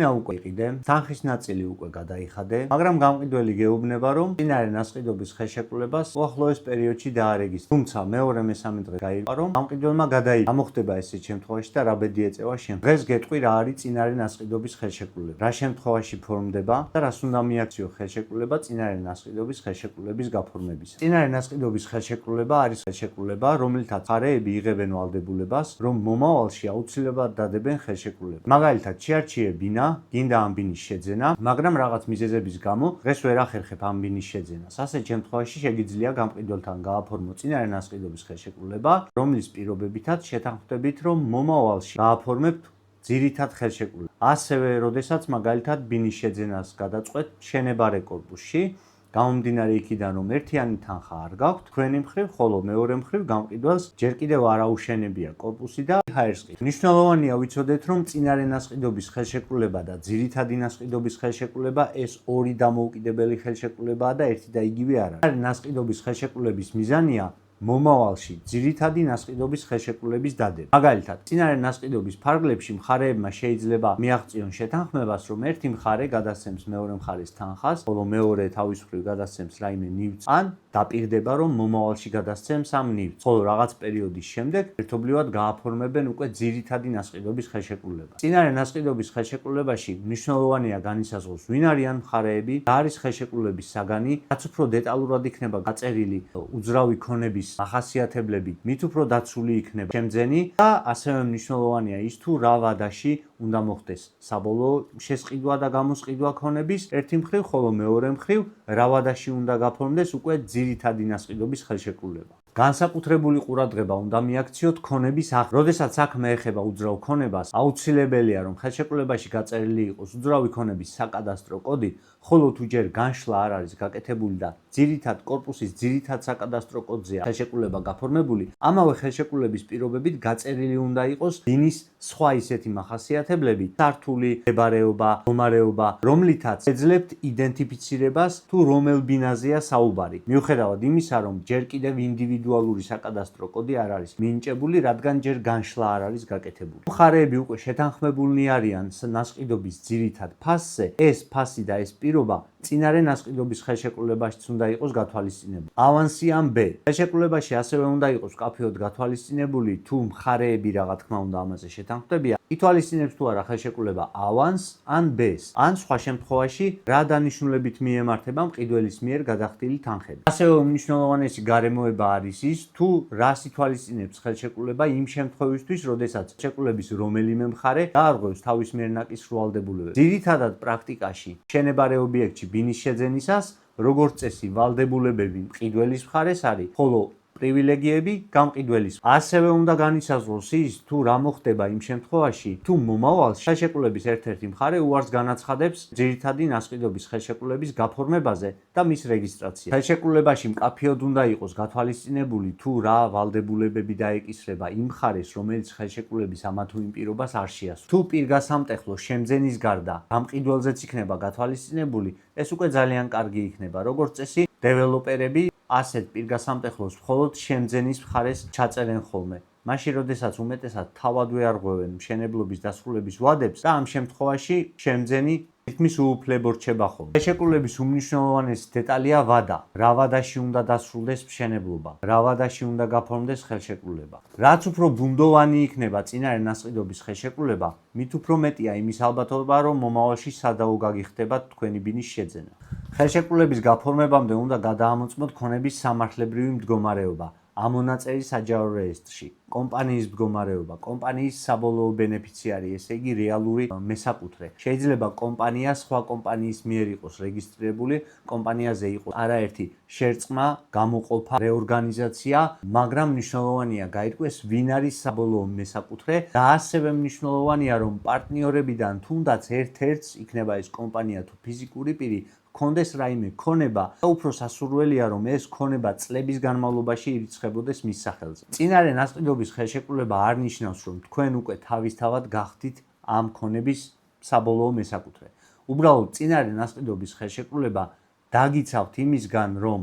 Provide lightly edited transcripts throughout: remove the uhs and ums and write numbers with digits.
უკვე იყიდე, თანხის ნაწილი უკვე გადაიხადე, მაგრამ გამყიდველი გეუბნება, რომ წინარე ნასყიდობის ხელშეკრულებას უახლოეს პერიოდში დაარეგისტრირებს. თუმცა მეორე მესამე დღე გაიგო, რომ გამყიდველმა გადაიღო. რა მოხდება ესეთ შემთხვევაში და რა ბედი ეწევა შენ? დღეს გეტყვი რა არის წინარე ნასყიდობის ხელშეკრულება. რა შემთხვევაში ფორმდება და რას უნდა მიაქციო ხელშეკრულება წინარე ნასყიდობის ხელშეკრულების გაფორმებისა. წინარე ნასყიდობის ხელშეკრულება არის ხელშეკრულება, რომელთაც მხარეები იღებენ ვალდებულებას, რომ მომავალში აუცილებლად დადებენ ხელშეკრულებას. მაგალითად, შეარჩიებინა, გინდა ამ ბინის შეძენა, მაგრამ რაღაც მიზეზების გამო დღეს ვერ ახერხებ ამ ბინის შეძენას. ასეთ შემთხვევაში შეგიძლია გამყიდველთან გააფორმო წინარე ნასყიდობის ხელშეკრულება, რომლის პირობებითაც შეთანხმდებით, რომ მომავალში გააფორმებთ ძირითად ხელშეკრულებას. ასევე, როდესაც მაგალითად ბინის შეძენას გადაწყვეტ შენებარე კორპუსში, გამომდინარე იქიდან, რომ ერთიანი თანხა არ გაქვთ თქვენი მხრივ, ხოლო მეორე მხრივ გამყიდველს ჯერ კიდევ არ აუშენებია კორპუსი და ჰაერსყი. მნიშვნელოვანია ვიცოდეთ, რომ წინარე ნასყიდობის ხელშეკრულება და ძირითადი ნასყიდობის ხელშეკრულება ეს ორი დამოუკიდებელი ხელშეკრულებაა და ერთი და იგივე არ არის. ნასყიდობის ხელშეკრულების მიზანია მომავალში ძირითადი ნასყიდობის ხელშეკრულების დადება. მაგალითად, წინარე ნასყიდობის ფარგლებში მხარეებმა შეიძლება მიაღწიონ შეთანხმებას, რომ ერთი მხარე გადასცემს მეორე მხარეს თანხას, ხოლო მეორე თავის მხრივ გადასცემს რაიმე ნივთს, ან დაპირდება, რომ მომავალში გადასცემს ამ ნივთს, ხოლო რაღაც პერიოდის შემდეგ ერთობლივად გააფორმებენ უკვე ძირითადი ნასყიდობის ხელშეკრულებას. წინარე ნასყიდობის ხელშეკრულებაში მნიშვნელოვანია განისაზღვროს, ვინ არიან მხარეები, რა არის ხელშეკრულების საგანი, რაც უფრო დეტალურად იქნება გაწერილი უძრავი ქონების ახასიათებლები, მით უფრო დაცული იქნება შემძენი და ასევე მნიშვნელოვანია ის თუ რა ვადაში უნდა მოხდეს საბოლოო შესყიდვა და გამოსყიდვა ქონების ერთი მხრივ, ხოლო მეორე მხრივ რა ვადაში უნდა გაფორმდეს უკვე ძირითადი ნასყიდობის ხელშეკრულება. განსაკუთრებული ყურადღება უნდა მიაქციოთ ქონების აღება. როდესაც საქმე ეხება უძრავ ქონებას, აუცილებელია რომ ხელშეკრულებაში გაწერილი იყოს უძრავი ქონების საკადასტრო კოდი, ხოლო თუ ჯერ განშლა არ არის გაკეთებული და ძირითად კორპუსის ძირითად საკადასტრო კოდზეა ხელშეკრულება გაფორმებული, ამავე ხელშეკრულების პირობებით გაწერილი უნდა იყოს ბინის სხვა ისეთი მახასიათებლები, სართული, მდებარეობა, მდგომარეობა, რომლითაც ეძლებთ იდენტიფიცირებას თუ რომელ ბინაზეა საუბარი. მიუხედავად იმისა, რომ ჯერ კიდევ ინდივიდუალური საკადასტრო კოდი არ არის მინიჭებული, რადგან ჯერ განშლა არ არის გაკეთებული. მხარეები უკვე შეთანხმებულნი არიან ნასყიდობის ძირითად ფასზე, ეს ფასი და ეს პირობა წინარე ნასყიდობის ხელშეკრულებაშიც უნდა იყოს გათვალისწინებული. ავანსი ან ბ. ხელშეკრულებაში ასევე უნდა იყოს მკაფიოდ გათვალისწინებული, თუ მხარეები რა თქმა უნდა ამაზე შეთანხმდებიან, ითვალისწინებს თუ არა ხელშეკრულება ავანს ან ბ-ს, ან სხვა შემთხვევაში რა დანიშნულებით მიემართება მყიდველის მიერ გადახდილი თანხები. ასევე უმნიშვნელოვანესი გარემოება არის ის, თუ რას ითვალისწინებს ხელშეკრულება იმ შემთხვევისთვის, როდესაც ხელშეკრულების რომელიმე მხარე დაარღვევს თავის მიერ ნაკისრ ვალდებულებებს. ძირითადად პრაქტიკაში შენებარე ობიექტში ბინის შეძენისას, როგორც წესი, ვალდებულებები მყიდველის მხარეს არის, ხოლო პრივილეგიები გამყიდველის. ასევე უნდა განისაზღვროს ის, თუ რა მოხდება იმ შემთხვევაში, თუ მომავალში ხელშეკრულების ერთ-ერთი მხარე უარს განაცხადებს ძირითადი ნასყიდობის ხელშეკრულების გაფორმებაზე და მის რეგისტრაციას. ხელშეკრულებაში მკაფიოდ უნდა იყოს გათვალისწინებული, თუ რა ვალდებულებები დაეკისრება იმ მხარეს, რომელიც ხელშეკრულების ამა თუ იმ პირობას არ შეასრულებს. თუ პირგასამტეხლო შემძენის გარდა გამყიდველზეც იქნება გათვალისწინებული, ეს უკვე ძალიან კარგი იქნება. როგორც წესი, დეველოპერები ასეთ პირგასამტეხლოს მხოლოდ შემძენის მხარეს ჩაწერენ ხოლმე. მაშინ, როდესაც უმეტესად თავადვე არღვევენ მშენებლობის დასრულების ვადებს და ამ შემთხვევაში შემძენი თითქმის უუფლებო რჩება ხოლმე. ხელშეკრულების უმნიშვნელოვანესი დეტალია ვადა. რა ვადაში უნდა დასრულდეს მშენებლობა, რა ვადაში უნდა გაფორმდეს ხელშეკრულება. რაც უფრო ბუნდოვანი იქნება წინარე ნასყიდობის ხელშეკრულება, მით უფრო მეტია იმის ალბათობა, რომ მომავალში სადაო გაგიხდება თქვენი ბინის შეძენა. ხელშეკრულების გაფორმებამდე უნდა გადაამოწმოთ ქონების სამართლებრივი მდგომარეობა, ამონაწერი საჯარო რეესტრში, კომპანიის მდგომარეობა, კომპანიის საბოლოო ბენეფიციარი, ესე იგი რეალური მესაკუთრე. შეიძლება კომპანია სხვა კომპანიის მიერ იყოს რეგისტრირებული, კომპანიაზე იყოს არაერთი შერწყმა, გამოყოფა, რეორგანიზაცია, მაგრამ მნიშვნელოვანია გაირკვეს, ვინ არის საბოლოო მესაკუთრე და ასევე მნიშვნელოვანია, რომ პარტნიორებიდან თუნდაც ერთ-ერთს, იქნება ეს კომპანია თუ ფიზიკური პირი, კონდეს რაიმე ქონება და უფრო სასურველია, რომ ეს ქონება წლების განმავლობაში ირიცხებოდეს მის სახელზე. წინარე ნასყიდობის ხელშეკრულება არ ნიშნავს, რომ თქვენ უკვე თავისთავად გახდით ამ ქონების საბოლოო მესაკუთრე. უბრალოდ წინარე ნასყიდობის ხელშეკრულება დაგიცავთ იმისგან, რომ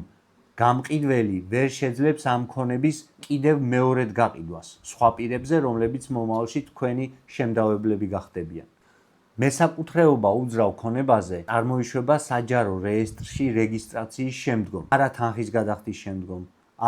გამყიდველი ვერ შეძლებს ამ ქონების კიდევ მეორედ გაყიდვას სხვა პირებზე, რომლებიც მომავალში თქვენი შემდავებლები გახდებიან. მესაკუთრეობა უძრავ ქონებაზე წარმოიშვება საჯარო რეესტრში რეგისტრაციის შემდგომ, არა თანხის გადახდის შემდგომ,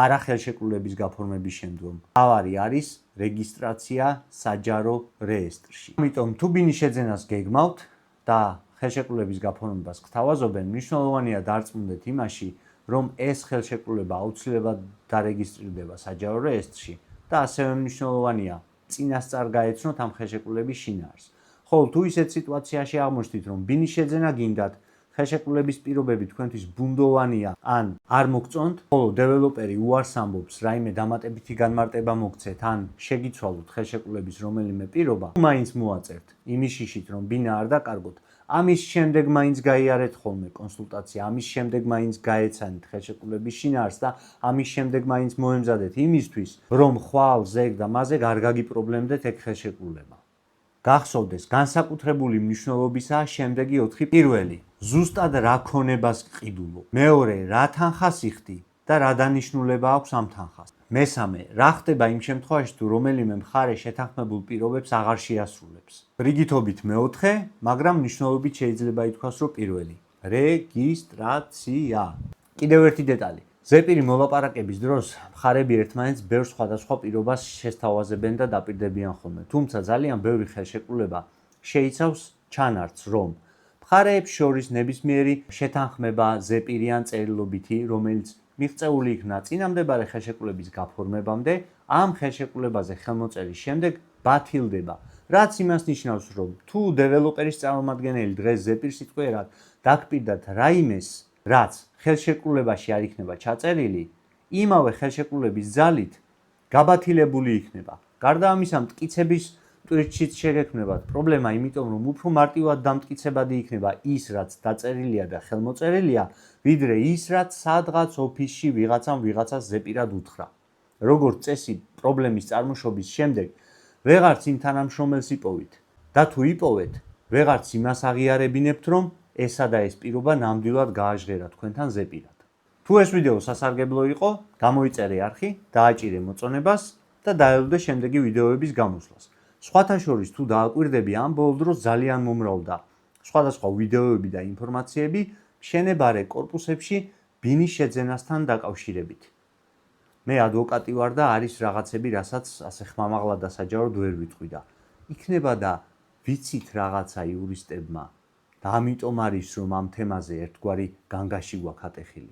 არა ხელშეკრულების გაფორმების შემდგომ. თავარი არის რეგისტრაცია საჯარო რეესტრში. ამიტომ თუ ბინის შეძენას გეგმავთ და ხელშეკრულების გაფორმებას გთავაზობენ, მნიშვნელოვანია დარწმუნდეთ იმაში, რომ ეს ხელშეკრულება აუცილებლად დარეგისტრირდება საჯარო რეესტრში და ასევე მნიშვნელოვანია წინასწარ გაეცნოთ ამ ხელშეკრულების შინაარს. ხოლო თუ ისეთ სიტუაციაში აღმოჩნდით, რომ ბინის შეძენა გინდათ, ხელშეკრულების პირობები თქვენთვის ბუნდოვანია ან არ მოგწონთ, ხოლო დეველოპერი უარს ამბობს, რაიმე დამატებითი განმარტება მოგცეთ ან შეგიცვალოთ ხელშეკრულების რომელიმე პირობა, მაინც მოაწერთ იმის შიშით, რომ ბინა არ დაკარგოთ, ამის შემდეგ მაინც გაიარეთ ხოლმე კონსულტაცია, ამის შემდეგ მაინც გაეცანით ხელშეკრულების შინაარს და ამის შემდეგ მაინც მოემზადეთ იმისთვის, რომ ხვალ, ზეგ და მაზეგ არ გაგიპრობლემდეთ ეგ ხელშეკრულება. გახსოვდეს, განსაკუთრებული მნიშვნელობისაა შემდეგი 4 პირველი. ზუსტად რა ქონებას ყიდულობ. მეორე, რა თანხას იხდი და რა დანიშნულება აქვს ამ თანხას. მესამე, რა ხდება იმ შემთხვევაში, თუ რომელიმე მხარე შეთანხმებულ პირობებს აღარ შეასრულებს. რიგითობით მეოთხე, მაგრამ მნიშვნელობით შეიძლება ითქვას, რომ პირველი. რეგისტრაცია. კიდევ ერთი დეტალი. ზეპირი მოლაპარაკების დროს მხარები ერთმანეთს ბევრ სხვადასხვა პირობას შესთავაზებენ და დაპირდებიან ხოლმე. თუმცა ძალიან ბევრი ხელშეკრულება შეიცავს ჩანართს, რომ მხარეებს შორის ნებისმიერი შეთანხმება ზეპირიან წერილობითი, რომელიც მიღწეული იქნა წინამდებარე ხელშეკრულების გაფორმებამდე, ამ ხელშეკრულებაზე ხელმოწერის შემდეგ ბათილდება. რაც იმას ნიშნავს, რომ თუ დეველოპერის წარმომადგენელი დღეს ზეპირს იტყვიერად დაგპირდათ რაიმეს, რაც ხელშეკრულებაში არ იქნება ჩაწერილი, იმავე ხელშეკრულების ძალით გაბათილებული იქნება. გარდა ამისა, მტკიცების ტვირთშიც შეგექმნებათ პრობლემა, იმიტომ რომ უფრო მარტივად დამტკიცებადი იქნება ის, რაც დაწერილია და ხელმოწერილია, ვიდრე ის, რაც სადღაც ოფისში ვიღაცამ ვიღაცას ზეპირად უთხრა. როგორც წესი, პრობლემის წარმოშობის შემდეგ ვეღარც იმ თანამშრომელს იპოვით და თუ იპოვეთ, ვეღარც იმას აღიარებინებთ, რომ ესა და ეს პირობა ნამდვილად გააჟღერა თქვენთან ზეპირად. თუ ეს ვიდეო სასარგებლო იყო, გამოიწერე არხი, დააჭირე მოწონებას და დაელოდე შემდეგი ვიდეოების გამოსვლას. სხვათა შორის თუ დააკვირდები, ამ ბოლო დროს ძალიან მომრავლდა სხვადასხვა ვიდეოები და ინფორმაციები მშენებარე კორპუსებში ბინის შეძენასთან დაკავშირებით. მე ადვოკატი ვარ და არის რაღაცები, რასაც ასე ხმამაღლა და საჯაროდ ვერ ვიტყვი და იქნება და ვიცით რაღაცა იურისტებმა და ამიტომ არის, რომ ამ თემაზე ერთგვარი განგაში გვაქვს ატეხილი.